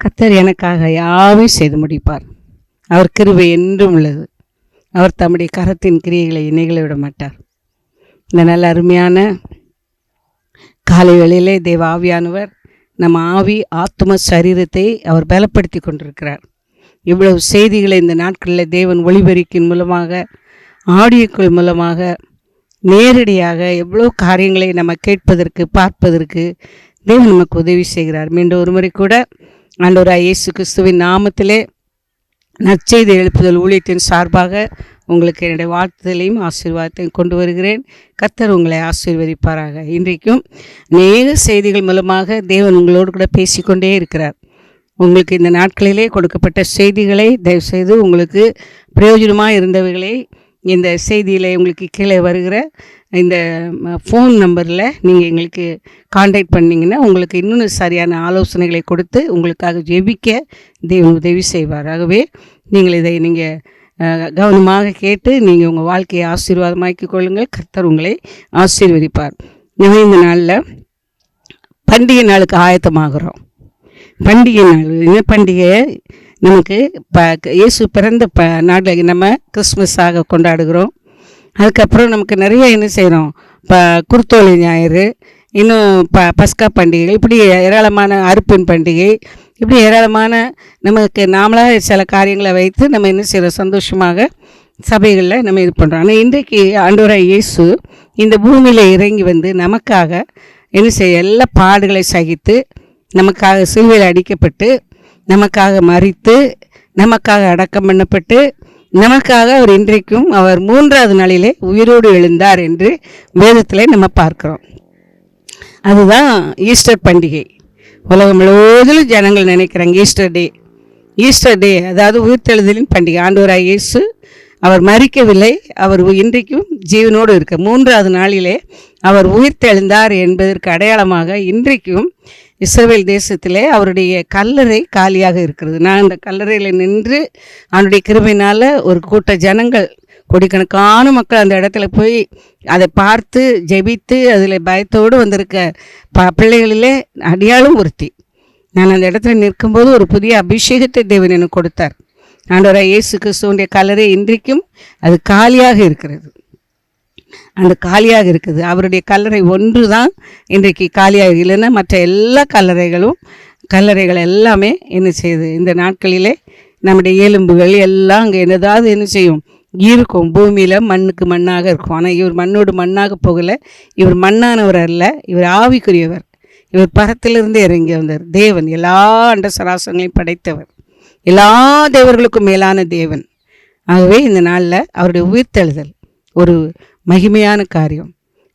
கர்த்தர் எனக்காக யாவையும் செய்து முடிப்பார். அவர் கிருபை என்றும் உள்ளது. அவர் தம்முடைய கரத்தின் கிரியைகளை நிகழ விட மாட்டார். இந்த நல்ல அருமையான காலை வேளையிலே தேவ ஆவியானவர் நம்ம ஆவி ஆத்ம சரீரத்தை அவர் பலப்படுத்தி கொண்டிருக்கிறார். இவ்வளவு செய்திகளை இந்த நாட்களில் தேவன் ஒளிபெருக்கின் மூலமாக, ஆடியோக்கள் மூலமாக, நேரடியாக எவ்வளோ காரியங்களை நம்ம கேட்பதற்கு, பார்ப்பதற்கு தேவன் நமக்கு உதவி செய்கிறார். மீண்டும் ஒரு முறை கூட ஆண்டவராகிய இயேசு கிறிஸ்துவின் நாமத்திலே நற்செய்தி எழுப்புதல் ஊழியத்தின் சார்பாக உங்களுக்கு என்னுடைய வாழ்த்துதலையும் ஆசீர்வாதத்தையும் கொண்டு வருகிறேன். கர்த்தர் உங்களை ஆசீர்வதிப்பாராக. இன்றைக்கும் அநேக செய்திகள் மூலமாக தேவன் உங்களோடு கூட பேசிக்கொண்டே இருக்கிறார். உங்களுக்கு இந்த நாட்களிலே கொடுக்கப்பட்ட செய்திகளை தயவுசெய்து உங்களுக்கு பிரயோஜனமாக இருந்தவைகளை இந்த செய்தியில் உங்களுக்கு கீழே வருகிற இந்த ஃபோன் நம்பரில் நீங்கள் எங்களுக்கு கான்டாக்ட் பண்ணிங்கன்னா உங்களுக்கு இன்னும் சரியான ஆலோசனைகளை கொடுத்து உங்களுக்காக ஜெபிக்க தேவன் உதவி செய்வார். ஆகவே நீங்கள் கவனமாக கேட்டு நீங்கள் உங்கள் வாழ்க்கையை ஆசீர்வாதமாக்கிக் கொள்ளுங்கள். கர்த்தர் உங்களை ஆசீர்வதிப்பார். இந்த நாளில் பண்டிகை நாளுக்கு ஆயத்தமாகிறோம். பண்டிகை நாள், இந்த பண்டிகையை நமக்கு இயேசு பிறந்த நாளில் நம்ம கிறிஸ்மஸாக கொண்டாடுகிறோம். அதுக்கப்புறம் நமக்கு நிறைய என்ன செய்கிறோம், குருத்தோலை ஞாயிறு, இன்னும் பஸ்கா பண்டிகைகள், இப்படி ஏராளமான அறுப்பின் பண்டிகை, இப்படி ஏராளமான நமக்கு நாமளாக சில காரியங்களை வைத்து நம்ம என்ன செய்கிறோம், சந்தோஷமாக சபைகளில் நம்ம இது பண்ணுறோம். ஆனால் இன்றைக்கு ஆண்டவராகிய இயேசு இந்த பூமியில் இறங்கி வந்து நமக்காக என்ன செய்ய எல்லா பாடுகளை சகித்து, நமக்காக சிலுவையில் அடிக்கப்பட்டு, நமக்காக மரித்து, நமக்காக அடக்கம் பண்ணப்பட்டு, நமக்காக அவர் இன்றைக்கும் அவர் 3வது நாளிலே உயிரோடு எழுந்தார் என்று வேதத்தில் நம்ம பார்க்கிறோம். அதுதான் ஈஸ்டர் பண்டிகை. உலகம் முழுவதிலும் ஜனங்கள் நினைக்கிறாங்க ஈஸ்டர் டே அதாவது உயிர்த்தெழுதலின் பண்டிகை. ஆண்டவராகிய இயேசு அவர் மரிக்கவில்லை, அவர் இன்றைக்கும் ஜீவனோடு இருக்க 3வது நாளிலே அவர் உயிர்த்தெழுந்தார் என்பதற்கு அடையாளமாக இன்றைக்கும் இஸ்ரவேல் தேசத்திலே அவருடைய கல்லறை காலியாக இருக்கிறது. நான் அந்த கல்லறையில் நின்று அவனுடைய கிருபையினால் ஒரு கூட்ட ஜனங்கள், கோடிக்கணக்கான மக்கள் அந்த இடத்துல போய் அதை பார்த்து ஜெபித்து அதில் பயத்தோடு வந்திருக்க பிள்ளைகளிலே அடியாளும் ஒருத்தி. நான் அந்த இடத்துல நிற்கும்போது ஒரு புதிய அபிஷேகத்தை தேவன் எனக்கு கொடுத்தார். ஆண்டவராகிய இயேசு கிறிஸ்துவுடைய கல்லறை இன்றைக்கும் அது காலியாக இருக்கிறது. அந்த காலியாக இருக்குது. அவருடைய கல்லறை ஒன்று தான் இன்றைக்கு காலியாக, இல்லைன்னா மற்ற எல்லா கல்லறைகள் எல்லாமே என்ன செய்யுது, இந்த நாட்களிலே நம்முடைய எலும்புகள் எல்லாம் அங்கே என்னதாவது என்ன செய்யும், இருக்கும். பூமியில் மண்ணுக்கு மண்ணாக இருக்கும். ஆனால் இவர் மண்ணோடு மண்ணாக போகலை. இவர் மண்ணானவர் அல்ல, இவர் ஆவிக்குரியவர். இவர் பரத்திலிருந்து இறங்கி வந்தார் தேவன், எல்லா அண்ட சராசரங்களையும் படைத்தவர், எல்லா தேவர்களுக்கும் மேலான தேவன். ஆகவே இந்த நாளில் அவருடைய உயிர்த்தெழுதல் ஒரு மகிமையான காரியம்,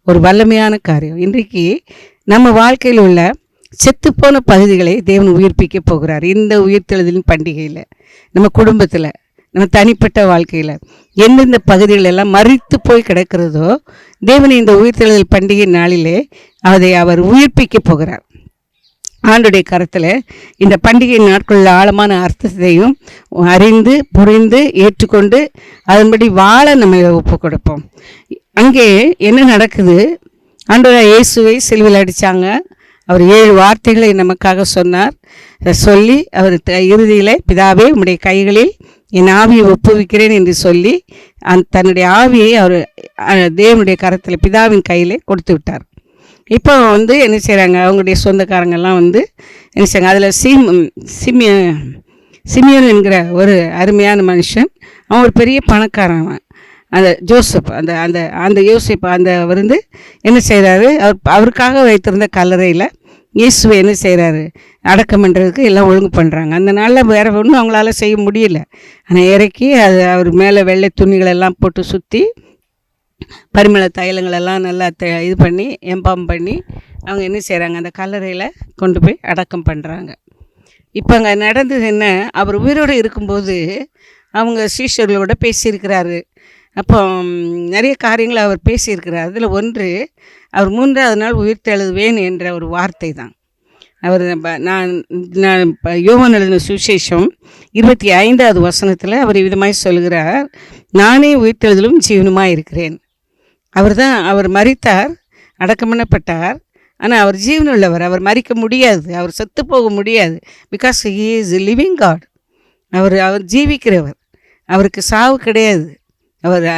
ஒரு வல்லமையான காரியம். இன்றைக்கு நம்ம வாழ்க்கையில் உள்ள செத்துப்போன பகுதிகளை தேவன் உயிர்ப்பிக்க போகிறார். இந்த உயிர்த்தெழுதலின் பண்டிகையில் நம்ம குடும்பத்தில், நம்ம தனிப்பட்ட வாழ்க்கையில் எந்தெந்த பகுதிகள் எல்லாம் மரித்து போய் கிடக்கிறதோ தேவன் இந்த உயிர்த்தெழுதல் பண்டிகை நாளிலே அதை அவர் உயிர்ப்பிக்க போகிறார். ஆண்டுடைய கரத்தில் இந்த பண்டிகை நாட்களில் ஆழமான அர்த்தத்தையும் அறிந்து புரிந்து ஏற்றுக்கொண்டு அதன்படி வாழ நம்ம ஒப்பு கொடுப்போம். அங்கே என்ன நடக்குது, ஆண்டவராகிய இயேசுவை சிலுவையில் அடித்தாங்க. அவர் 7 வார்த்தைகளை நமக்காக சொன்னார். சொல்லி அவர் இறுதியில் பிதாவே உம்முடைய கைகளில் என் ஆவியை ஒப்புவிக்கிறேன் என்று சொல்லி தன்னுடைய ஆவியை அவர் தேவனுடைய கரத்தில் பிதாவின் கையில் கொடுத்து விட்டார். இப்போ என்ன செய்கிறாங்க, அவங்களுடைய சொந்தக்காரங்கெல்லாம் என்ன செய்கிறாங்க, அதில் சிமியோன் என்கிற ஒரு அருமையான மனுஷன், அவன் ஒரு பெரிய பணக்காரன். அந்த ஜோசப் அந்த யோசேப் அவர் என்ன செய்கிறாரு, அவருக்காக வைத்திருந்த கல்லறையில் இயேசுவை என்ன செய்கிறாரு, அடக்கம் பண்ணுறதுக்கு எல்லாம் ஒழுங்கு பண்ணுறாங்க. அந்த நாளில் வேறு ஒன்றும் அவங்களால செய்ய முடியல. ஆனால் இறக்கி அவர் மேலே வெள்ளை துணிகளெல்லாம் போட்டு சுற்றி பரிமள தைலங்களெல்லாம் நல்லா இது பண்ணி எம்பாம் பண்ணி அவங்க என்ன செய்கிறாங்க, அந்த கல்லறையில் கொண்டு போய் அடக்கம் பண்ணுறாங்க. இப்போ அங்கே நடந்தது என்ன, அவர் உயிரோடு இருக்கும்போது அவங்க சீஷர்களோட பேசியிருக்கிறாரு. அப்போ நிறைய காரியங்களை அவர் பேசியிருக்கிறார். அதில் ஒன்று, அவர் 3வது நாள் உயிர்த்தெழுவேன் என்ற ஒரு வார்த்தை தான். அவர் நான் யோவான் எழுதின சுவிசேஷம் 25வது வசனத்தில் அவர் விதமாய் சொல்கிறார், நானே உயிர்த்தெழுதலும் ஜீவனுமாய் இருக்கிறேன். அவர் மரித்தார், அடக்கம் பண்ணப்பட்டார். ஆனால் அவர் ஜீவனுள்ளவர், அவர் மரிக்க முடியாது, அவர் செத்து போக முடியாது. Because he is living God. அவர் ஜீவிக்கிறவர், அவருக்கு சாவு கிடையாது.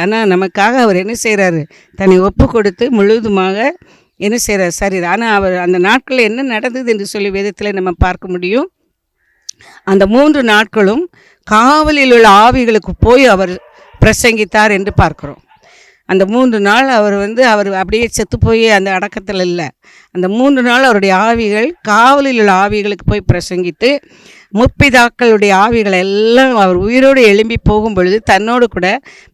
ஆனால் நமக்காக அவர் என்ன செய்கிறாரு, தன்னை ஒப்பு கொடுத்து முழுவதுமாக என்ன செய்கிறார், சரி. ஆனால் அவர் அந்த நாட்களில் என்ன நடந்தது என்று சொல்லி வேதத்தில் நம்ம பார்க்க முடியும். அந்த 3 நாட்களும் காவலில் உள்ள ஆவிகளுக்கு போய் அவர் பிரசங்கித்தார் என்று பார்க்குறோம். அந்த 3 நாள் அவர் அப்படியே செத்து போய் அந்த அடக்கத்தில் இல்லை. அந்த 3 நாள் அவருடைய ஆவிகள் காவலில் உள்ள ஆவிகளுக்கு போய் பிரசங்கித்து, முற்பிதாக்களுடைய ஆவிகளை எல்லாம் அவர் உயிரோடு எழும்பி போகும் பொழுது தன்னோடு கூட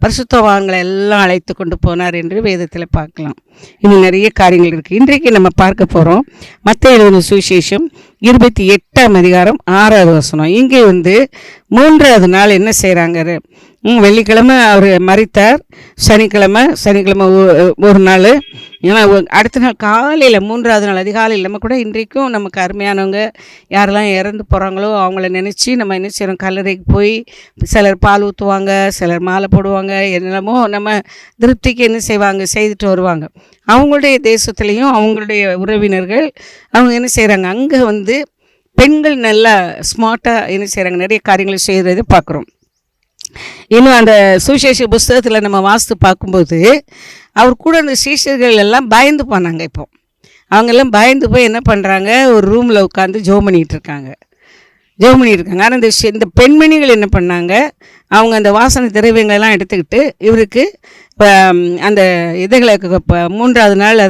பரிசுத்தவான்களை எல்லாம் அழைத்து கொண்டு போனார் என்று வேதத்தில் பார்க்கலாம். இன்னும் நிறைய காரியங்கள் இருக்குது. இன்றைக்கு நம்ம பார்க்க போகிறோம் மத்தேயு எழுதின சுவிசேஷம் 28ஆம் அதிகாரம் 6வது வசனம். இங்கே 3வது நாள் என்ன செய்கிறாங்க, வெள்ளிக்கிழமை அவர் மரித்தார், சனிக்கிழமை ஒரு நாள். ஏன்னா அடுத்த நாள் காலையில் 3வது நாள் அதிகாலையில் நம்ம கூட இன்றைக்கும் நமக்கு அருமையானவங்க யாரெல்லாம் இறந்து போகிறாங்களோ அவங்கள நினச்சி நம்ம என்ன செய்கிறோம், கல்லறைக்கு போய் சிலர் பால் ஊற்றுவாங்க, சிலர் மாலை போடுவாங்க, என்னமோ நம்ம திருப்திக்கு என்ன செய்வாங்க, செய்துட்டு வருவாங்க. அவங்களுடைய தேசத்துலேயும் அவங்களுடைய உறவினர்கள் அவங்க என்ன செய்கிறாங்க, அங்கே பெண்கள் நல்லா ஸ்மார்ட்டாக என்ன செய்கிறாங்க, நிறைய காரியங்களை செய்கிறத பார்க்குறோம். இன்னும் அந்த சுவிசேஷ புஸ்தகத்தில் நம்ம வாசித்து பார்க்கும்போது அவர் கூட அந்த சீஷர்கள் எல்லாம் பயந்து போனாங்க. இப்போ அவங்கெல்லாம் பயந்து போய் என்ன பண்ணுறாங்க, ஒரு ரூமில் உட்காந்து ஜெபம் பண்ணிகிட்டு இருக்காங்க. ஆனால் இந்த பெண்மணிகள் என்ன பண்ணாங்க, அவங்க அந்த வாசனை திரவியங்களெல்லாம் எடுத்துக்கிட்டு இவருக்கு அந்த இதுகளை 3வது நாள்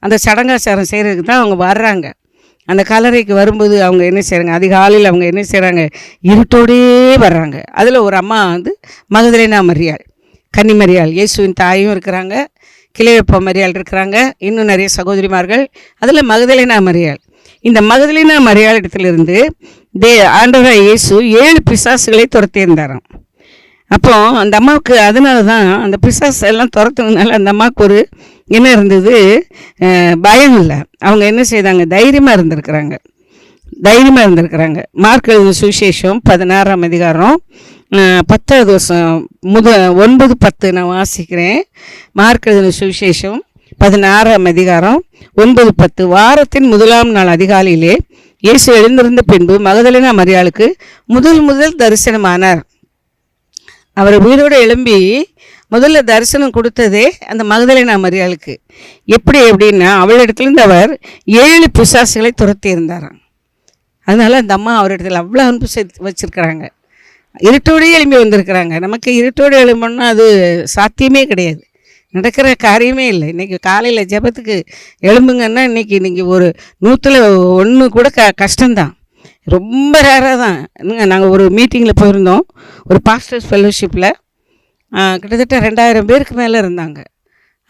அந்த சடங்காச்சாரம் செய்கிறதுக்கு தான் அவங்க வர்றாங்க. அந்த கல்லறைக்கு வரும்போது அவங்க என்ன செய்கிறாங்க, அதிகாலையில் அவங்க என்ன செய்கிறாங்க, இருட்டோடே வர்றாங்க. அதில் ஒரு அம்மா மகதலேனா மரியாள், கன்னி மரியாள், இயேசுவின் தாயும் இருக்கிறாங்க, கிளையப்ப மரியாள் இருக்கிறாங்க, இன்னும் நிறைய சகோதரிமார்கள். அதில் மகதலேனா மரியாள். இந்த மகதலேனா மரியாள் இடத்துலேருந்து ஆண்டவர் இயேசு 7 பிசாசுகளை துரத்தியிருந்தாராம். அப்போ அந்த அம்மாவுக்கு அதனால தான் அந்த பிசாசு எல்லாம் துரத்துனதுனால அந்த அம்மாவுக்கு ஒரு என்ன இருந்தது, பயம் இல்லை. அவங்க என்ன செய்தாங்க, தைரியமாக இருந்திருக்கிறாங்க. மார்க் எழுதின சுவிசேஷம் 16ஆம் அதிகாரம் 10வது வசனம் 9-10 நான் வாசிக்கிறேன். மார்க் எழுதின சுவிசேஷம் 16ஆம் அதிகாரம் 9-10. வாரத்தின் 1ஆம் நாள் அதிகாலையிலே இயேசு எழுந்திருந்த பின்பு மகதலேனா மரியாளுக்கு முதல் தரிசனமானார். அவர் உயிரோடு எழும்பி முதல்ல தரிசனம் கொடுத்ததே அந்த மகதலேனா மரியாளுக்கு. எப்படின்னா அவளிடத்துலேருந்து அவர் 7 பிசாசுகளை துரத்தி இருந்தாராம். அதனால் அந்த அம்மா அவரிடத்துல அவ்வளோ அன்பு வச்சுருக்கிறாங்க. இருட்டோடையே எழும்பி வந்திருக்கிறாங்க. நமக்கு இருட்டோடு எழும்பணும்னா அது சாத்தியமே கிடையாது, நடக்கிற காரியமே இல்லை. இன்றைக்கி காலையில் ஜெபத்துக்கு எழும்புங்கன்னா இன்றைக்கி ஒரு 100-1 கூட கஷ்டம்தான், ரொம்ப ரேராக தான். நாங்கள் ஒரு மீட்டிங்கில் போயிருந்தோம், ஒரு பாஸ்டர்ஸ் ஃபெல்லோஷிப்பில். கிட்டத்தட்ட 2000 பேருக்கு மேலே இருந்தாங்க.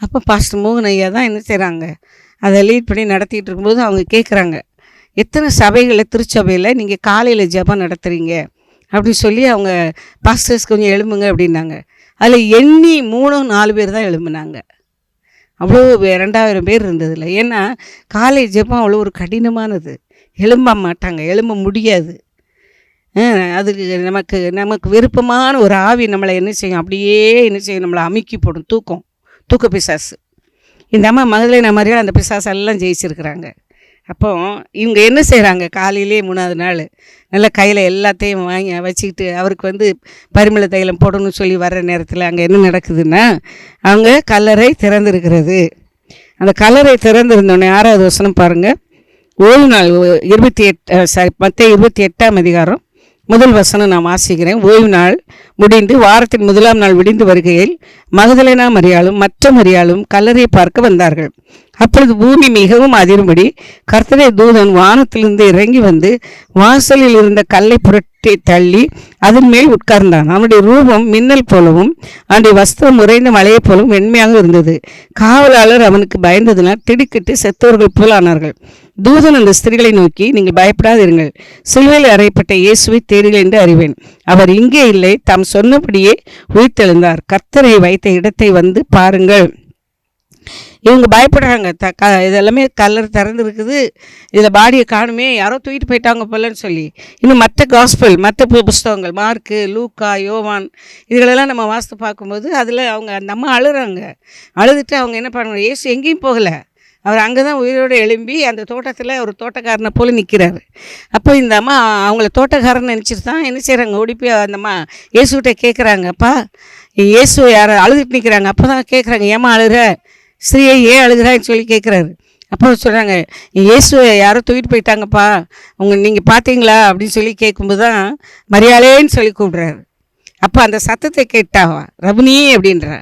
அப்போ பாஸ்டர் மோகன் ஐயா தான் என்ன செய்கிறாங்க, அதை லீட் பண்ணி நடத்திட்டு இருக்கும்போது அவங்க கேட்குறாங்க, எத்தனை சபைகளில் திருச்சபையில் நீங்கள் காலையில் ஜெபம் நடத்துகிறீங்க அப்படின்னு சொல்லி அவங்க பாஸ்டர்ஸ் கொஞ்சம் எழும்புங்க அப்படின்னாங்க. அதில் எண்ணி 3-4 பேர் தான் எழும்புனாங்க. அவ்வளோ 2000 பேர் இருந்ததில்ல. ஏன்னா காலை ஜெபம் அவ்வளோ ஒரு கடினமானது, எழும்ப மாட்டாங்க, எழும்ப முடியாது. அதுக்கு நமக்கு விருப்பமான ஒரு ஆவி நம்மளை என்ன செய்யும், அப்படியே என்ன செய்யும், நம்மளை அமுக்கி போடும், தூக்க பிசாசு. இந்த அம்மா மகதலேனா மரியாள் அந்த பிசாசெல்லாம் ஜெயிச்சிருக்கிறாங்க. அப்போ இவங்க என்ன செய்கிறாங்க, காலையிலே 3வது நாள் நல்லா கையில் எல்லாத்தையும் வாங்கி வச்சுக்கிட்டு அவருக்கு பரிமள தைலம் போடணும்னு சொல்லி வர்ற நேரத்தில் அங்கே என்ன நடக்குதுன்னா, அவங்க கல்லறை திறந்துருக்கிறது. அந்த கல்லறை திறந்திருந்தோடனே 6வது வசனம் பாருங்கள். ஓய்வு நாள் 28 மத்தேயு 28ஆம் அதிகாரம் 1 வசனம் நான் வாசிக்கிறேன். ஓய்வு நாள் முடிந்து வாரத்தின் 1ஆம் நாள் விடிந்து வருகையில் மகதலேனா மரியாளும் மற்ற மரியாளும் கல்லறையை பார்க்க வந்தார்கள். அப்பொழுது பூமி மிகவும் அதிரும்படி கர்த்தருடைய தூதன் வானத்திலிருந்து இறங்கி வாசலில் இருந்த கல்லை புரட்டி தள்ளி அதன் மேல் உட்கார்ந்தான். அவனுடைய ரூபம் மின்னல் போலவும் அவனுடைய வஸ்திரம் உறைந்த மலையை போலவும் வெண்மையாக இருந்தது. காவலாளர் அவனுக்கு பயந்ததினால் திடுக்கிட்டு செத்தவர்கள் போல் ஆனார்கள். தூதன் அந்த ஸ்திரீகளை நோக்கி, நீங்கள் பயப்படாதிருங்கள், சிலுவையில் அறையப்பட்ட இயேசுவை தேடுங்கள் என்று அறிவேன். அவர் இங்கே இல்லை, தாம் சொன்னபடியே உயிர்த்தெழுந்தார். கர்த்தரை வைத்த இடத்தை பாருங்கள். இவங்க பயப்படுறாங்க. இதெல்லாமே கல்லறை திறந்துருக்குது, இதில் பாடியை காணுமே, யாரோ தூக்கிட்டு போயிட்டாங்க போலன்னு சொல்லி. இன்னும் மற்ற காஸ்பல், மற்ற புஸ்தகங்கள் மார்க்கு, லூக்கா, யோவான் இதுகளெல்லாம் நம்ம வாசித்து பார்க்கும்போது அதில் அவங்க அந்த அம்மா அழுகிறாங்க. அழுதுட்டு அவங்க என்ன பண்ணுறாங்க, இயேசு எங்கேயும் போகலை, அவர் அங்கே தான் உயிரோடு எழும்பி அந்த தோட்டத்தில் ஒரு தோட்டக்காரனை போல் நிற்கிறாரு. அப்போ இந்த அம்மா அவங்கள தோட்டக்காரன் நினச்சிட்டு தான் என்ன செய்கிறாங்க, ஓடி போய் அந்த அம்மா இயேசுகிட்ட கேட்குறாங்க, அப்பா இயேசு யாரை அழுதுட்டு நிற்கிறாங்க. அப்போ தான் கேட்குறாங்க, ஏம்மா அழுகிற, ஸ்ரீயை ஏன் அழுகிறான்னு சொல்லி கேட்குறாரு. அப்போ சொல்கிறாங்க, இயேசுவை யாரோ தூக்கிட்டு போயிட்டாங்கப்பா, நீங்கள் பார்த்தீங்களா அப்படின்னு சொல்லி கேட்கும்போது தான் மரியாளேன்னு சொல்லி கூப்பிட்றாரு. அப்போ அந்த சத்தத்தை கேட்டாவா ரபுனி அப்படின்றா,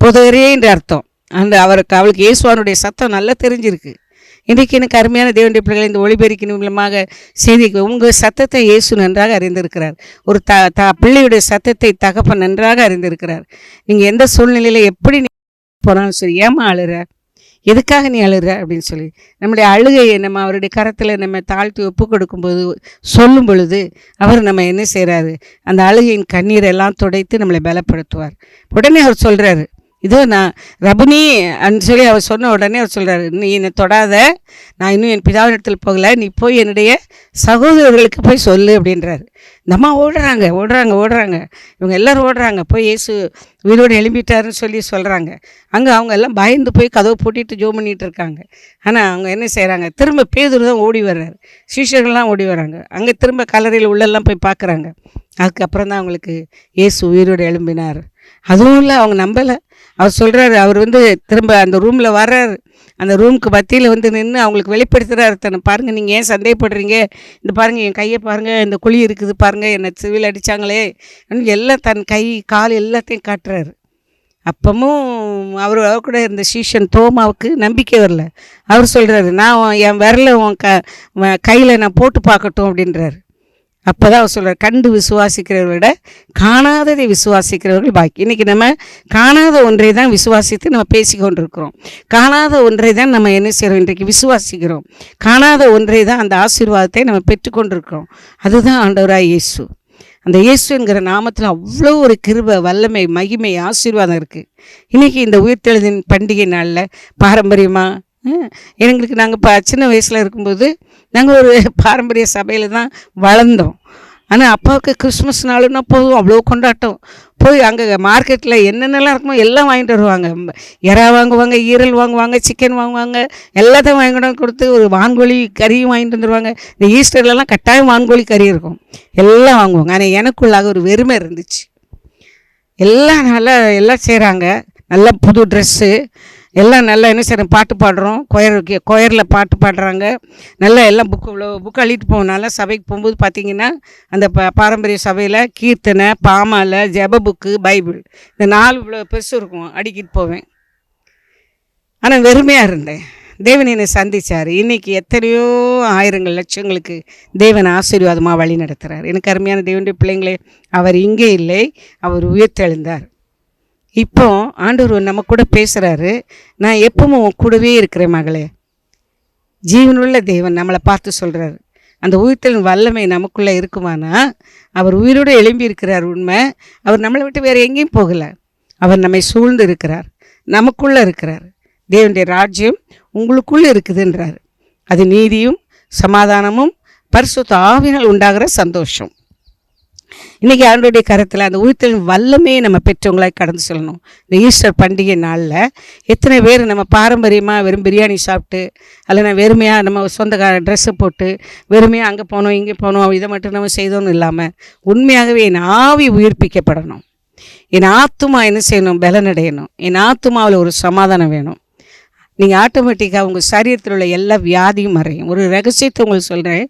புதவரேன்ற அர்த்தம். அவளுக்கு இயேசுவானுடைய சத்தம் நல்லா தெரிஞ்சிருக்கு. இன்றைக்கு எனக்கு அருமையான தேவனுடைய பிள்ளைகளை இந்த ஒளிபெருக்கின் மூலமாக செய்திக்கு உங்கள் சத்தத்தை இயேசு நன்றாக அறிந்திருக்கிறார். ஒரு பிள்ளையுடைய சத்தத்தை தகப்பன் நன்றாக அறிந்திருக்கிறார். நீங்கள் எந்த சூழ்நிலையில் எப்படி போனாலும் சரி, ஏமா அழுற, எதுக்காக நீ அழுற அப்படின்னு சொல்லி நம்முடைய அழுகையை நம்ம அவருடைய கரத்தில் நம்ம தாழ்த்தி ஒப்பு கொடுக்கும்போது சொல்லும் பொழுது அவர் நம்ம என்ன செய்கிறாரு, அந்த அழுகையின் கண்ணீரை எல்லாம் துடைத்து நம்மளை பலப்படுத்துவார். உடனே அவர் சொல்கிறாரு, இதோ நான் ரபுனி அப்படின்னு சொல்லி அவர் சொன்ன உடனே அவர் சொல்கிறாரு, நீ என்னை தொடாத, நான் இன்னும் என் பிதாவிடத்தில் போகலை, நீ போய் என்னுடைய சகோதரர்களுக்கு போய் சொல்லு அப்படின்றாரு. இந்த அம்மா ஓடுறாங்க. இவங்க எல்லோரும் ஓடுறாங்க, போய் இயேசு உயிரோடு எழும்பிட்டாருன்னு சொல்லி சொல்கிறாங்க. அங்கே அவங்க எல்லாம் பயந்து போய் கதவை பூட்டிட்டு ஜோம் பண்ணிகிட்டு இருக்காங்க. ஆனால் அவங்க என்ன செய்கிறாங்க, திரும்ப பேதுரு தான் ஓடி வர்றாரு, சீஷர்கள்லாம் ஓடி வராங்க. அங்கே திரும்ப கல்லறையில் உள்ளெல்லாம் போய் பார்க்குறாங்க. அதுக்கப்புறம் தான் அவங்களுக்கு இயேசு உயிரோடு எழும்பினார். அதுவும் இல்லை, அவங்க நம்பலை. அவர் சொல்கிறாரு, அவர் திரும்ப அந்த ரூமில் வர்றாரு. அந்த ரூமுக்கு மத்தியில் நின்று அவங்களுக்கு வெளிப்படுத்துகிறாரு, தன்னை பாருங்கள், நீங்கள் ஏன் சந்தேகப்படுறீங்க, இந்த பாருங்கள் என் கையை பாருங்கள், இந்த குழி இருக்குது பாருங்கள், என்னை சிவில் அடித்தாங்களே எல்லாம் தன் கை கால் எல்லாத்தையும் காட்டுறாரு. அப்பமும் அவர் கூட இருந்த சீஷன் தோமாவுக்கு நம்பிக்கை வரல. அவர் சொல்கிறாரு, நான் என் விரலை உன் கையில் நான் போட்டு பார்க்கட்டும் அப்படின்றாரு. அப்போ தான் அவர் சொல்கிறார், கண்டு விசுவாசிக்கிறவர்களை விட காணாததை விசுவாசிக்கிறவர்கள் பாக்கி. இன்றைக்கி நம்ம காணாத ஒன்றை தான் விசுவாசித்து நம்ம பேசிக்கொண்டிருக்கிறோம். காணாத ஒன்றை தான் நம்ம என்ன செய்கிறோம், இன்றைக்கு விசுவாசிக்கிறோம். காணாத ஒன்றை தான் அந்த ஆசீர்வாதத்தை நம்ம பெற்றுக்கொண்டிருக்கிறோம். அதுதான் ஆண்டவராய் இயேசு. அந்த இயேசு என்கிற நாமத்தில் அவ்வளோ ஒரு கிருபை, வல்லமை, மகிமை, ஆசீர்வாதம் இருக்குது. இன்றைக்கி இந்த உயிர்த்தெழுதின் பண்டிகை நாளில் பாரம்பரியமாக எங்களுக்கு நாங்கள் சின்ன வயசில் இருக்கும்போது நாங்கள் ஒரு பாரம்பரிய சபையில் தான் வளர்ந்தோம். ஆனால் அப்பாவுக்கு கிறிஸ்மஸ் நாளுன்னா போதும், அவ்வளோ கொண்டாட்டம். போய் அங்கே மார்க்கெட்டில் என்னென்னலாம் இருக்குமோ எல்லாம் வாங்கிட்டு வருவாங்க. இறா வாங்குவாங்க, ஈரல் வாங்குவாங்க, சிக்கன் வாங்குவாங்க, எல்லாத்தையும் வாங்கிட்டு கொடுத்து ஒரு வான்கோழி கறியும் வாங்கிட்டு வந்துடுவாங்க. இந்த ஈஸ்டர்லலாம் கட்டாயம் வான்கோழி கறி இருக்கும், எல்லாம் வாங்குவாங்க. ஆனால் எனக்குள்ளாக ஒரு வெறுமை இருந்துச்சு. எல்லாம் நல்லா எல்லாம் செய்கிறாங்க, நல்லா புது ட்ரெஸ்ஸு, எல்லாம் நல்லா என்ன செய்கிறோம், பாட்டு பாடுறோம், கொயரில் பாட்டு பாடுறாங்க, நல்லா எல்லாம் புக்கு அள்ளிட்டு போவோம். நல்லா சபைக்கு போகும்போது பார்த்திங்கன்னா அந்த பாரம்பரிய சபையில் கீர்த்தனை, பாமாலை, ஜெப புக்கு, பைபிள், இந்த 4 இவ்வளோ பெருசு இருக்கும், அடிக்கிட்டு போவேன். ஆனால் வெறுமையாக இருந்தேன். தேவன் என்னை சந்தித்தார். இன்றைக்கி எத்தனையோ ஆயிரங்கள் லட்சங்களுக்கு தேவன் ஆசீர்வாதமாக வழி நடத்துகிறார். எனக்கு அருமையான தேவனுடைய பிள்ளைங்களே, அவர் இங்கே இல்லை, அவர் உயிர்த்தெழுந்தார். இப்போ ஆண்டவர் நம்ம கூட பேசுகிறாரு, நான் எப்பவும் உன் கூடவே இருக்கிறேன் மகளே. ஜீவனுள்ள தேவன் நம்மளை பார்த்து சொல்கிறாரு. அந்த உயிர்த்தெழும் வல்லமை நமக்குள்ளே இருக்குமானா, அவர் உயிரோடு எழும்பி இருக்கிறார் உண்மை. அவர் நம்மளை விட்டு வேறு எங்கேயும் போகலை. அவர் நம்மை சூழ்ந்து இருக்கிறார், நமக்குள்ளே இருக்கிறார். தேவனுடைய ராஜ்யம் உங்களுக்குள்ளே இருக்குதுன்றார். அது நீதியும் சமாதானமும் பரிசுத்த ஆவியினால் உண்டாகிற சந்தோஷம். இன்றைக்கி ஆண்டவருடைய கரத்தில் அந்த உயிர்த்தெழும் வல்லமையை நம்ம பெற்றவங்களாக கடந்து சொல்லணும். இந்த ஈஸ்டர் பண்டிகை நாளில் எத்தனை பேர் நம்ம பாரம்பரியமாக வெறும் பிரியாணி சாப்பிட்டு, அல்ல வெறுமையாக நம்ம சொந்த ட்ரெஸ்ஸை போட்டு வெறுமையாக அங்கே போனோம் இங்கே போனோம் இதை மட்டும் நம்ம செய்தோன்னு இல்லாமல், உண்மையாகவே என் ஆவி உயிர்ப்பிக்கப்படணும். என் ஆத்துமா என்ன செய்யணும், பலனடையணும். என் ஆத்துமாவில் ஒரு சமாதானம் வேணும். நீங்கள் ஆட்டோமேட்டிக்காக உங்கள் சரீரத்தில் உள்ள எல்லா வியாதியும் மறையும். ஒரு ரகசியத்தை உங்களுக்கு சொல்கிறேன்,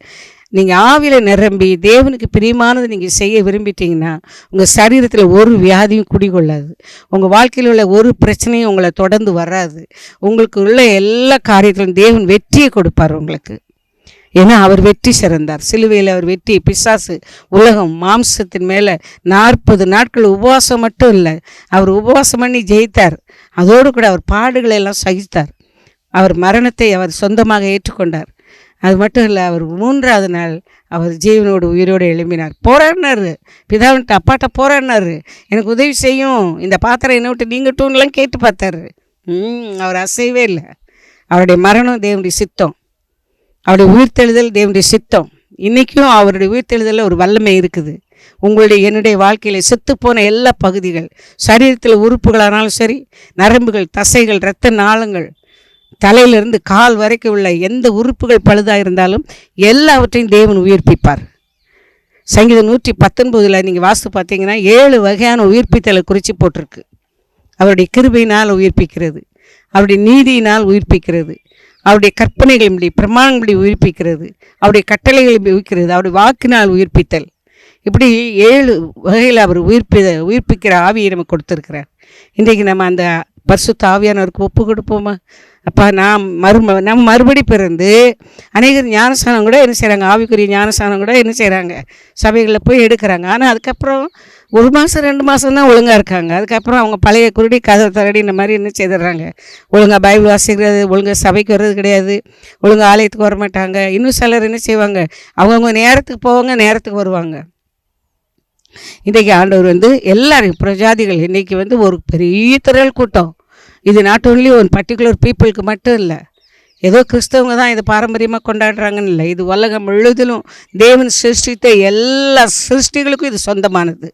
நீங்கள் ஆவியில் நிரம்பி தேவனுக்கு பிரியமானதை நீங்கள் செய்ய விரும்பிட்டீங்கன்னா உங்கள் சரீரத்தில் ஒரு வியாதியும் குடிகொள்ளாது. உங்கள் வாழ்க்கையில் உள்ள ஒரு பிரச்சனையும் உங்களை தொடர்ந்து வராது. உங்களுக்கு உள்ள எல்லா காரியத்திலும் தேவன் வெற்றியை கொடுப்பார் உங்களுக்கு. ஏன்னா அவர் வெற்றி சிறந்தார். சிலுவையில் அவர் வெற்றி, பிசாசு, உலகம், மாம்சத்தின் மேலே 40 நாட்கள் உபவாசம் மட்டும் இல்லை, அவர் உபவாசம் பண்ணி ஜெயித்தார். அதோடு கூட அவர் பாடுகளை எல்லாம் சகித்தார். அவர் மரணத்தை அவர் சொந்தமாக ஏற்றுக்கொண்டார். அது மட்டும் இல்லை, அவர் 3ஆவது நாள் அவர் ஜீவனோடு உயிரோடு எழும்பினார். போராடினார், பிதாவின்ட்டு அப்பாட்ட போராடினார், எனக்கு உதவி செய்யும், இந்த பாத்திரம் என்னை விட்டு நீங்கள் டூன்லாம் கேட்டு பார்த்தாரு. அவர் அசைவே இல்லை. அவருடைய மரணம் தேவனுடைய சித்தம், அவருடைய உயிர்த்தெழுதல் தேவனுடைய சித்தம். இன்றைக்கும் அவருடைய உயிர்த்தெழுதலில் ஒரு வல்லமை இருக்குது. உங்களுடைய என்னுடைய வாழ்க்கையில் செத்துப்போன எல்லா பகுதிகள், சரீரத்தில் உறுப்புகளானாலும் சரி, நரம்புகள், தசைகள், இரத்த நாளங்கள், தலையிலிருந்து கால் வரைக்கும் உள்ள எந்த உறுப்புகள் பழுதாக இருந்தாலும் எல்லாவற்றையும் தேவன் உயிர்ப்பிப்பார். சங்கீதம் 119 நீங்கள் வாசித்து பார்த்தீங்கன்னா 7 வகையான உயிர்ப்பித்தலை குறித்து போட்டிருக்கு. அவருடைய கிருபையினால் உயிர்ப்பிக்கிறது, அவருடைய நீதியினால் உயிர்ப்பிக்கிறது, அவருடைய கற்பனைகளின்படி பிரமாணங்களை உயிர்ப்பிக்கிறது, அவருடைய கட்டளைகளை உயிர்க்கிறது, அவருடைய வாக்கினால் உயிர்ப்பித்தல். இப்படி 7 வகையில் அவர் உயிர்ப்பிக்கிற ஆவியை நமக்கு கொடுத்துருக்கிறார். இன்றைக்கு நம்ம அந்த பரிசுத்த ஆவியானவருக்கு ஒப்பு கொடுப்போமா? அப்போ நம்ம மறுபடி பிறந்து அநேகர் ஞானஸ்தானம் கூட என்ன செய்கிறாங்க, ஆவிக்குரிய ஞானஸ்தானம் கூட என்ன செய்கிறாங்க, சபைகளில் போய் எடுக்கிறாங்க. ஆனால் அதுக்கப்புறம் 1 மாதம் 2 மாதம் தான் ஒழுங்காக இருக்காங்க. அதுக்கப்புறம் அவங்க பழைய குருடி கதை தரடி இந்த மாதிரி என்ன செய்துடுறாங்க, ஒழுங்காக பைபிள் வாசிக்கிறது, ஒழுங்காக சபைக்கு வர்றது கிடையாது, ஒழுங்காக ஆலயத்துக்கு வர மாட்டாங்க. இன்னும் சிலர் என்ன செய்வாங்க, அவங்கவுங்க நேரத்துக்கு போவாங்க, நேரத்துக்கு வருவாங்க. இன்றைக்கி ஆண்டவர் எல்லாரும் பிரஜாதிகள் இன்றைக்கி ஒரு பெரிய திரள் கூட்டம். இது நாட் ஓன்லி ஒரு பர்டிகுலர் பீப்புளுக்கு மட்டும் இல்லை, ஏதோ கிறிஸ்தவங்க தான் இதை பாரம்பரியமாக கொண்டாடுறாங்கன்னு இல்லை. இது உலகம் முழுவதிலும் தேவன் சிருஷ்டித்த எல்லா சிருஷ்டிகளுக்கும் இது சொந்தமானது.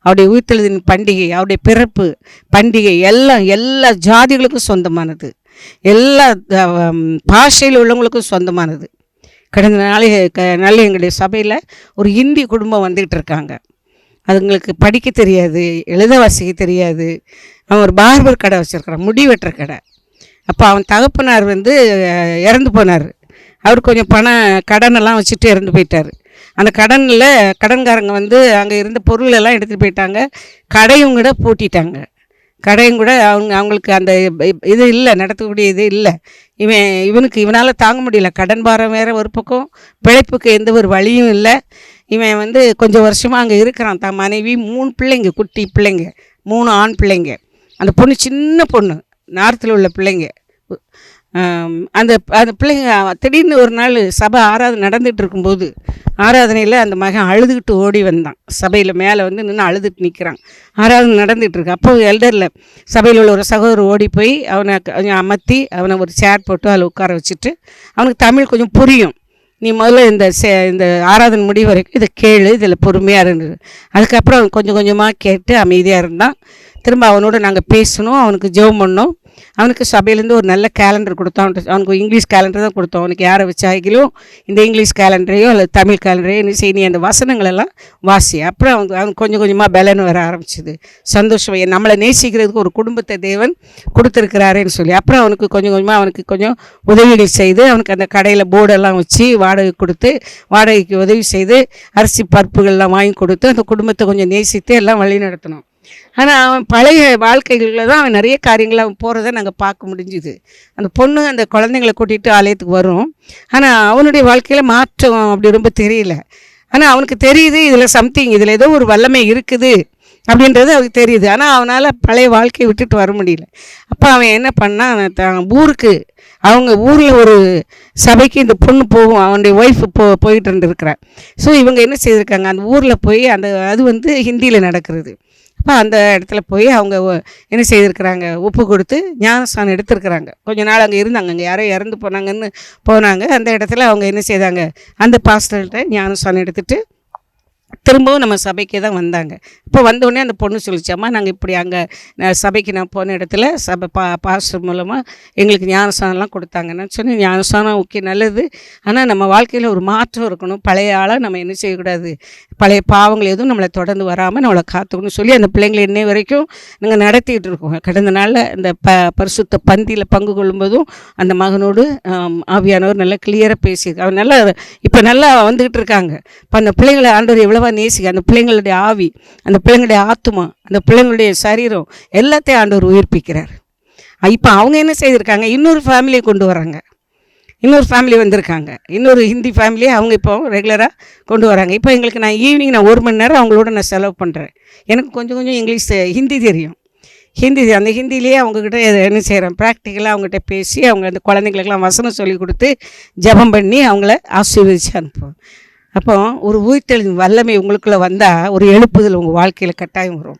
அவருடைய உயிர்த்தெழுதின் பண்டிகை, அவருடைய பிறப்பு பண்டிகை எல்லாம் எல்லா ஜாதிகளுக்கும் சொந்தமானது, எல்லா பாஷையில் உள்ளவங்களுக்கும் சொந்தமானது. கடந்த நாள் எங்களுடைய சபையில் ஒரு இந்தி குடும்பம் வந்துக்கிட்டு இருக்காங்க. அதுங்களுக்கு படிக்க தெரியாது, எழுத வாசிக்க தெரியாது. அவன் ஒரு பார்பர் கடை வச்சுருக்கிறான், முடி வெட்டுற கடை. அப்போ அவன் தகப்பனார் இறந்து போனார். அவர் கொஞ்சம் கடனெல்லாம் வச்சுட்டு இறந்து போயிட்டார். அந்த கடன்காரங்க அங்கே இருந்த பொருளெல்லாம் எடுத்துகிட்டு போயிட்டாங்க. கடையும் கூட பூட்டிட்டாங்க. கடையும் கூட அவங்களுக்கு அந்த இது இல்லை, நடத்தக்கூடிய இது இல்லை. இவனால் தாங்க முடியல. கடன் பாரம் வேறு ஒரு பக்கம், பிழைப்புக்கு எந்த ஒரு வழியும் இல்லை. இவன் கொஞ்சம் வருஷமாக அங்கே இருக்கிறான். தான் மனைவி 3 பிள்ளைங்க, குட்டி பிள்ளைங்க, 3 ஆண் பிள்ளைங்க. அந்த பொண்ணு சின்ன பொண்ணு, நார்த்தில் உள்ள பிள்ளைங்க. அந்த பிள்ளைங்க திடீர்னு ஒரு நாள் சபை ஆராதனை நடந்துகிட்டு இருக்கும்போது, ஆராதனையில் அந்த மகன் அழுதுகிட்டு ஓடி வந்தான். சபையில் மேலே நின்று அழுதுட்டு நிற்கிறான். ஆராதனை நடந்துகிட்டு இருக்கு. அப்போ எல்டரில் சபையில் உள்ள ஒரு சகோதரர் ஓடி போய் அவனை கொஞ்சம் அமர்த்தி அவனை ஒரு சேர் போட்டு அதில் உட்கார வச்சுட்டு, அவனுக்கு தமிழ் கொஞ்சம் புரியும், நீ முதல்ல இந்த ஆராதனை முடிவு வரைக்கும் இதை கேளு, இதில் பொறுமையாக இருந்தது. அதுக்கப்புறம் அவன் கொஞ்சம் கொஞ்சமாக கேட்டு அமைதியாக இருந்தான். திரும்ப அவனோட நாங்கள் பேசணும், அவனுக்கு ஜெபம் பண்ணோம். அவனுக்கு சபையிலேருந்து ஒரு நல்ல கேலண்டர் கொடுத்தோம். அவனுக்கு இங்கிலீஷ் கேலண்டர் தான் கொடுத்தோம். அவனுக்கு யாரை வச்சாகிலும் இந்த இங்கிலீஷ் கேலண்டரையோ அல்லது தமிழ் கேலண்டரையோ என்ன செய்ய, நீ அந்த வசனங்களெல்லாம் வாசி. அப்புறம் அவனுக்கு கொஞ்சம் கொஞ்சமாக பலன் வர ஆரம்பிச்சிது. சந்தோஷம், நம்மளை நேசிக்கிறதுக்கு ஒரு குடும்பத்தை தேவன் கொடுத்துருக்கிறாருன்னு சொல்லி. அப்புறம் அவனுக்கு கொஞ்சம் கொஞ்சமாக அவனுக்கு கொஞ்சம் உதவிகள் செய்து, அவனுக்கு அந்த கடையில் போர்டெல்லாம் வச்சு வாடகை கொடுத்து, வாடகைக்கு உதவி செய்து, அரிசி பருப்புகள்லாம் வாங்கி கொடுத்து அந்த குடும்பத்தை கொஞ்சம் நேசித்து எல்லாம் வழி நடத்தணும். ஆனால் அவன் பழைய வாழ்க்கைகளில் தான் அவன் நிறைய காரியங்களை அவன் போகிறத நாங்கள் பார்க்க முடிஞ்சுது. அந்த பொண்ணு அந்த குழந்தைங்களை கூட்டிகிட்டு ஆலயத்துக்கு வரும். ஆனால் அவனுடைய வாழ்க்கையில் மாற்றம் அப்படி ரொம்ப தெரியல. ஆனால் அவனுக்கு தெரியுது இதில் சம்திங், இதில் ஏதோ ஒரு வல்லமை இருக்குது அப்படின்றது அவனுக்கு தெரியுது. ஆனால் அவனால் பழைய வாழ்க்கையை விட்டுட்டு வர முடியல. அப்போ அவன் என்ன பண்ணான், ஊருக்கு அவங்க ஊரில் ஒரு சபைக்கு இந்த பொண்ணு போகும், அவனுடைய ஒய்ஃப் போயிட்டு இருந்துருக்கிறான். ஸோ இவங்க என்ன செய்திருக்காங்க, அந்த ஊரில் போய் அது ஹிந்தியில் நடக்கிறது. அப்போ அந்த இடத்துல போய் அவங்க என்ன செய்திருக்கிறாங்க, ஒப்பு கொடுத்து ஞானஸ்தானம் எடுத்துருக்குறாங்க. கொஞ்ச நாள் அங்கே இருந்தாங்க. அங்கே யாரோ இறந்து போனாங்க. அந்த இடத்துல அவங்க என்ன செய்தாங்க, அந்த பாஸ்டர்கிட்ட ஞானஸ்தானம் எடுத்துகிட்டு திரும்பவும் நம்ம சபைக்கே தான் வந்தாங்க. இப்போ வந்தோடனே அந்த பொண்ணு சொல்லிச்சாம்மா, நாங்கள் இப்படி அங்கே சபைக்கு நான் போன இடத்துல சபை பாஸ்டர் மூலமாக எங்களுக்கு ஞானஸ்தானம்லாம் கொடுத்தாங்க. நான் சொன்னேன், ஞானஸ்தானம் ஓகே நல்லது, ஆனால் நம்ம வாழ்க்கையில் ஒரு மாற்றம் இருக்கணும். பழைய ஆளாக நம்ம என்ன செய்யக்கூடாது, பழைய பாவங்கள் எதுவும் நம்மளை தொடர்ந்து வராமல் நம்மளை காத்துக்கணும்னு சொல்லி அந்த பிள்ளைங்களை இன்னை வரைக்கும் நாங்கள் நடத்திக்கிட்டு இருக்கோம். கடந்த நாளில் இந்த பரிசுத்த பந்தியில் பங்கு கொள்ளும்போதும் அந்த மகனோடு ஆவியானவர் நல்லா கிளியராக பேசியிருக்கு. அவர் நல்லா இப்போ நல்லா வந்துக்கிட்டு இருக்காங்க. இப்போ அந்த பிள்ளைங்களை ஆண்டவர் எவ்வளவா நேசிக்க, அந்த பிள்ளைங்களுடைய ஆவி, அந்த பிள்ளைங்களுடைய ஆத்துமா, அந்த பிள்ளைங்களுடைய சரீரம் எல்லாத்தையும் ஆண்டவர் உயிர்ப்பிக்கிறார். இப்போ அவங்க என்ன செய்திருக்காங்க, இன்னொரு ஃபேமிலியை கொண்டு வராங்க. இன்னொரு ஃபேமிலி வந்திருக்காங்க, இன்னொரு ஹிந்தி ஃபேமிலியை அவங்க இப்போ ரெகுலராக கொண்டு வராங்க. இப்போ எங்களுக்கு நான் ஈவினிங் 1 மணி நேரம் அவங்களோட நான் செலவு பண்ணுறேன். எனக்கு கொஞ்சம் இங்கிலீஷ் ஹிந்தி தெரியும். அந்த ஹிந்திலேயே அவங்கக்கிட்ட என்ன செய்கிறேன், ப்ராக்டிக்கலாக அவங்ககிட்ட பேசி அவங்க அந்த குழந்தைங்களுக்கெல்லாம் வசனம் சொல்லி கொடுத்து ஜெபம் பண்ணி அவங்கள ஆசீர்வதித்து அனுப்புவோம். அப்போ ஒரு உயிர்த்தெழுதின் வல்லமை உங்களுக்குள்ளே வந்தால் ஒரு எழுப்புதல் உங்கள் வாழ்க்கையில் கட்டாயம் வரும்,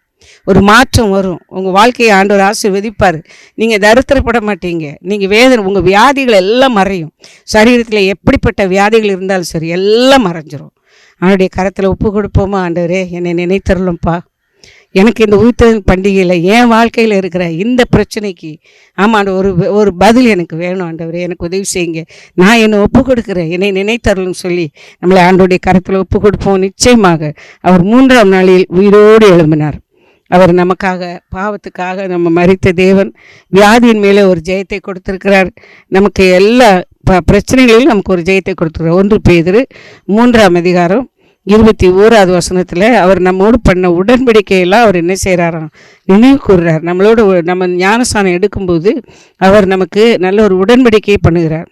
ஒரு மாற்றம் வரும். உங்கள் வாழ்க்கையை ஆண்டவர் ஆசீர்வதிப்பார். நீங்கள் தரித்திரப்பட மாட்டீங்க. நீங்கள் வேதனை, உங்கள் வியாதிகள் எல்லாம் மறையும். சரீரத்தில் எப்படிப்பட்ட வியாதிகள் இருந்தாலும் சரி எல்லாம் மறைஞ்சிரும். அவனுடைய கரத்தில் ஒப்பு கொடுப்போமா, ஆண்டவரே என்னை நினைத்தருளும்ப்பா, எனக்கு இந்த உயிர்த்தெழுதல் பண்டிகையில் என் வாழ்க்கையில் இருக்கிற இந்த பிரச்சனைக்கு ஆமாம் ஒரு பதில் எனக்கு வேணும் ஆண்டவரே, எனக்கு உதவி செய்யுங்க, நான் என்னை ஒப்பு கொடுக்குறேன், என்னை நினைத்தருள்னு சொல்லி நம்மளை ஆண்டவருடைய கரத்தில் ஒப்பு கொடுப்போம். நிச்சயமாக அவர் 3ஆம் நாளில் உயிரோடு எழும்பினார். அவர் நமக்காக, பாவத்துக்காக நம்ம மரித்த தேவன் வியாதியின் மேலே ஒரு ஜெயத்தை கொடுத்திருக்கிறார். நமக்கு எல்லா பிரச்சனைகளிலும் நமக்கு ஒரு ஜெயத்தை கொடுத்துருக்கிறார். 1 பேதுரு 3ஆம் அதிகாரம் 21வது வசனத்தில் அவர் நம்மோடு பண்ண உடன்படிக்கையெல்லாம் அவர் என்ன செய்கிறாராம், நினைவு கூறுறார். நம்ம ஞானஸ்நானம் எடுக்கும்போது அவர் நமக்கு நல்ல ஒரு உடன்படிக்கையை பண்ணுகிறார்.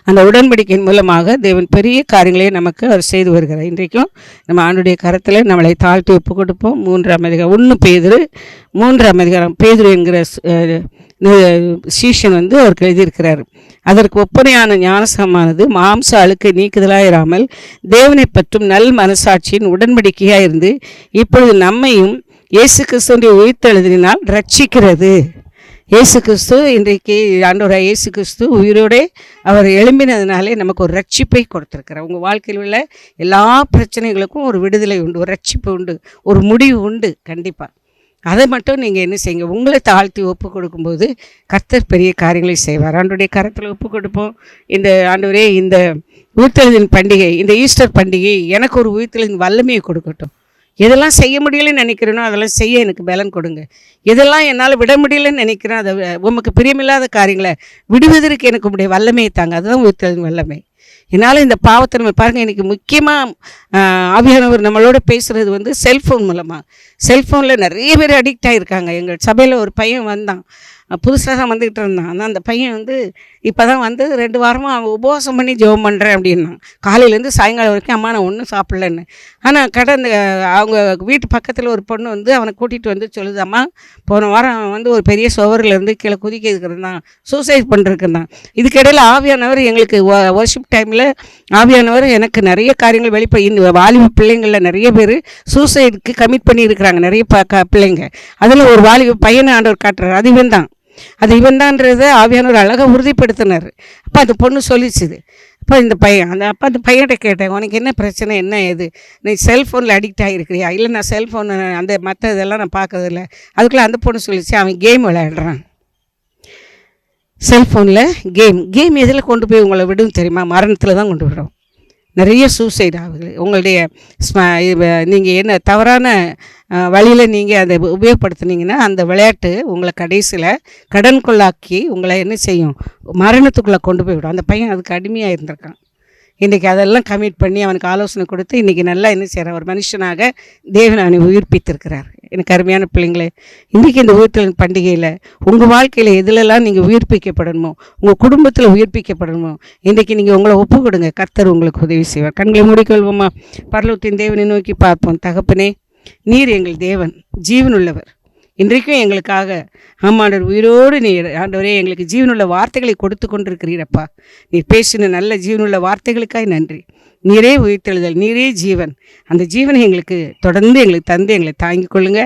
அந்த உடன்படிக்கையின் மூலமாக தேவன் பெரிய காரியங்களே நமக்கு அவர் செய்து வருகிறார். இன்றைக்கும் நம்ம ஆண்டுடைய கரத்தில் நம்மளை தாழ்த்தி ஒப்பு கொடுப்போம். 3ஆம் அதிகாரம் 1 பேதுரு 3ஆம் அதிகாரம் பேதுரு என்கிற சீஷன் அவருக்கு எழுதியிருக்கிறார். அதற்கு ஒப்பனையான ஞானசமானது மாம்ச அழுக்கை நீக்குதலாயிராமல் தேவனை பற்றும் நல் மனசாட்சியின் உடன்படிக்கையாக இருந்து இப்பொழுது நம்மையும் இயேசு கிறிஸ்துவினுடைய உயிர்த்தெழுதலினால் ரட்சிக்கிறது. இயேசு கிறிஸ்து இன்றைக்கு ஆண்டவராக இயேசு கிறிஸ்து உயிரோடே அவர் எழும்பினதுனாலே நமக்கு ஒரு ரட்சிப்பை கொடுத்துருக்கிறார். உங்கள் வாழ்க்கையில் உள்ள எல்லா பிரச்சனைகளுக்கும் ஒரு விடுதலை உண்டு, ஒரு ரட்சிப்பு உண்டு, ஒரு முடிவு உண்டு. கண்டிப்பாக அதை மட்டும் நீங்கள் என்ன செய்யுங்க, உங்களை தாழ்த்தி ஒப்பு கொடுக்கும்போது கர்த்தர் பெரிய காரியங்களை செய்வார். ஆண்டவருடைய கரத்தில் ஒப்பு கொடுப்போம். இந்த ஆண்டவரே, இந்த உயிர்த்தெழுதலின் பண்டிகை, இந்த ஈஸ்டர் பண்டிகை எனக்கு ஒரு உயிர்த்தெழுதலின் வல்லமையை கொடுக்கட்டும். எதெல்லாம் செய்ய முடியலன்னு நினைக்கிறேனோ அதெல்லாம் செய்ய எனக்கு பலன் கொடுங்க. எதெல்லாம் என்னால் விட முடியலன்னு நினைக்கிறேன், அதை உமக்கு பிரியமில்லாத காரியங்களை விடுவதற்கு எனக்கு உடைய வல்லமையை தாங்க. அதுதான் உயிர்த்தெழுதலின் வல்லமை. என்னால் இந்த பாவத்தை நம்ம பாருங்கள், இன்றைக்கி முக்கியமாக ஆவியானவர் நம்மளோட பேசுகிறது செல்ஃபோன் மூலமாக. செல்ஃபோனில் நிறைய பேர் அடிக்ட் ஆகியிருக்காங்க. எங்கள் சபையில் ஒரு பையன் வந்தான், புதுசாக தான் வந்துக்கிட்டு இருந்தான். ஆனால் அந்த பையன் இப்போ தான் 2 வாரமாக அவன் உபவாசம் பண்ணி ஜெபம் பண்ணுறேன் அப்படின்னான். காலையிலேருந்து சாயங்காலம் வரைக்கும் அம்மா நான் ஒன்றும் சாப்பிட்லன்னு. ஆனால் கடந்த அவங்க வீட்டு பக்கத்தில் ஒரு பொண்ணு அவனை கூட்டிகிட்டு சொல்லுது, அம்மா போன வாரம் அவன் ஒரு பெரிய சுவரிலேருந்து கீழே குதிக்கிறதுக்கு இருந்தான், சூசைட் பண்ணுறதுக்கு இருந்தான். இதுக்கிடையில் ஆவியானவர் எங்களுக்கு வர்ஷிப் டைமில் ஆவியானவர் எனக்கு நிறைய காரியங்கள் வெளிப்பட, வாலிப பிள்ளைங்களில் நிறைய பேர் சூசைடுக்கு கமிட் பண்ணியிருக்கிறாங்க, நிறைய பிள்ளைங்க. அதில் ஒரு வாலிப பையனை ஆண்டவர் காட்டுறாரு, அது இவன் தான், அது இவன் தான்றதை ஆவியானவர் அழகாக உறுதிப்படுத்தினார். அப்போ அந்த பொண்ணு சொல்லிச்சுது. அப்போ இந்த பையன் அந்த பையன்கிட்ட கேட்டேன், உனக்கு என்ன பிரச்சனை, என்ன ஏது, நீ செல்ஃபோனில் அடிக்ட் ஆகிருக்கிறியா? இல்லை, நான் செல்ஃபோன் மற்ற இதெல்லாம் நான் பார்க்கறதில்ல. அதுக்குள்ளே அந்த பொண்ணு சொல்லிச்சு, அவன் கேம் விளையாடுறான், செல்ஃபோனில் கேம் எதில் கொண்டு போய் உங்களை விடும் தெரியுமா? மரணத்தில் தான் கொண்டு விடும். நிறைய சூசைட் ஆகுது. உங்களுடைய நீங்கள் என்ன தவறான வழியில் நீங்கள் அதை உபயோகப்படுத்துனீங்கன்னா அந்த விளையாட்டு உங்களை கடைசியில் கடன்கொள்ளாக்கி உங்களை என்ன செய்யும், மரணத்துக்குள்ளே கொண்டு போய்விடும். அந்த பையன் அதுக்கு அடிமையாக இருந்திருக்கான். இன்றைக்கி அதெல்லாம் கமிட் பண்ணி அவனுக்கு ஆலோசனை கொடுத்து இன்றைக்கி நல்லா என்ன செய்கிறார், ஒரு மனுஷனாக தேவன் அவனை உயிர்ப்பித்திருக்கிறார். எனக்கு அருமையான பிள்ளைங்களே, இன்றைக்கி இந்த உயிர்த்தெழுதல் பண்டிகையில் உங்கள் வாழ்க்கையில் எதிலெல்லாம் நீங்கள் உயிர்ப்பிக்கப்படணுமோ, உங்கள் குடும்பத்தில் உயிர்ப்பிக்கப்படணுமோ, இன்றைக்கி நீங்கள் உங்களை ஒப்பு கொடுங்க. கர்த்தர் உங்களுக்கு உதவி செய்வார். கண்களை மூடிக்கொள்வோமா? பரலோகத்தின் தேவனை நோக்கி பார்ப்போம். தகப்பனே, நீர் எங்கள் தேவன், ஜீவனுள்ளவர். இன்றைக்கும் எங்களுக்காக ஆமாண்டவர் உயிரோடு நீர் ஆண்டவரே எங்களுக்கு ஜீவனுள்ள வார்த்தைகளை கொடுத்து கொண்டிருக்கிறீரப்பா. நீர் பேசின நல்ல ஜீவனுள்ள வார்த்தைகளுக்காய் நன்றி. நீரே உயிர்த்தெழுதல், நீரே ஜீவன். அந்த ஜீவனை எங்களுக்கு தொடர்ந்து எங்களுக்கு தந்து எங்களை தாங்கிக் கொள்ளுங்க.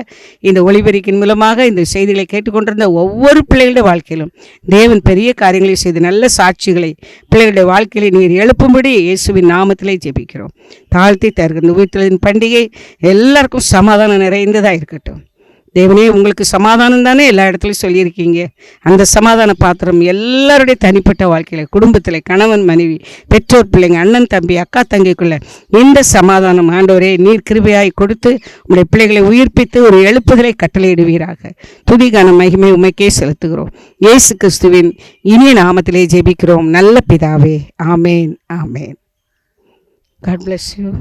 இந்த ஒளிபெருக்கின் மூலமாக இந்த செய்திகளை கேட்டுக்கொண்டிருந்த ஒவ்வொரு பிள்ளைகளுடைய வாழ்க்கையிலும் தேவன் பெரிய காரியங்களை செய்து நல்ல சாட்சிகளை பிள்ளைகளுடைய வாழ்க்கையில நீர் எழுப்பும்படி இயேசுவின் நாமத்திலே ஜெபிக்கிறோம். தாழ்த்தி தருகிற உயிர்த்தெழுதலின் பண்டிகை எல்லாருக்கும் சமாதானம் நிறைந்ததாக இருக்கட்டும். தேவனே, உங்களுக்கு சமாதானம் தானே எல்லா இடத்துலையும் சொல்லியிருக்கீங்க. அந்த சமாதான பாத்திரம் எல்லாருடைய தனிப்பட்ட வாழ்க்கையில், குடும்பத்தில், கணவன் மனைவி, பெற்றோர் பிள்ளைங்க, அண்ணன் தம்பி, அக்கா தங்கைக்குள்ள இந்த சமாதானம் ஆண்டவரே நீர் கிருபையாய் கொடுத்து உங்களுடைய பிள்ளைகளை உயிர்ப்பித்து ஒரு எழுப்புதலை கட்டளையிடுவீராக. துதிகான மகிமை உமைக்கே செலுத்துகிறோம். இயேசு கிறிஸ்துவின் இனிய நாமத்திலே ஜெபிக்கிறோம் நல்ல பிதாவே. ஆமேன், ஆமேன். God bless you.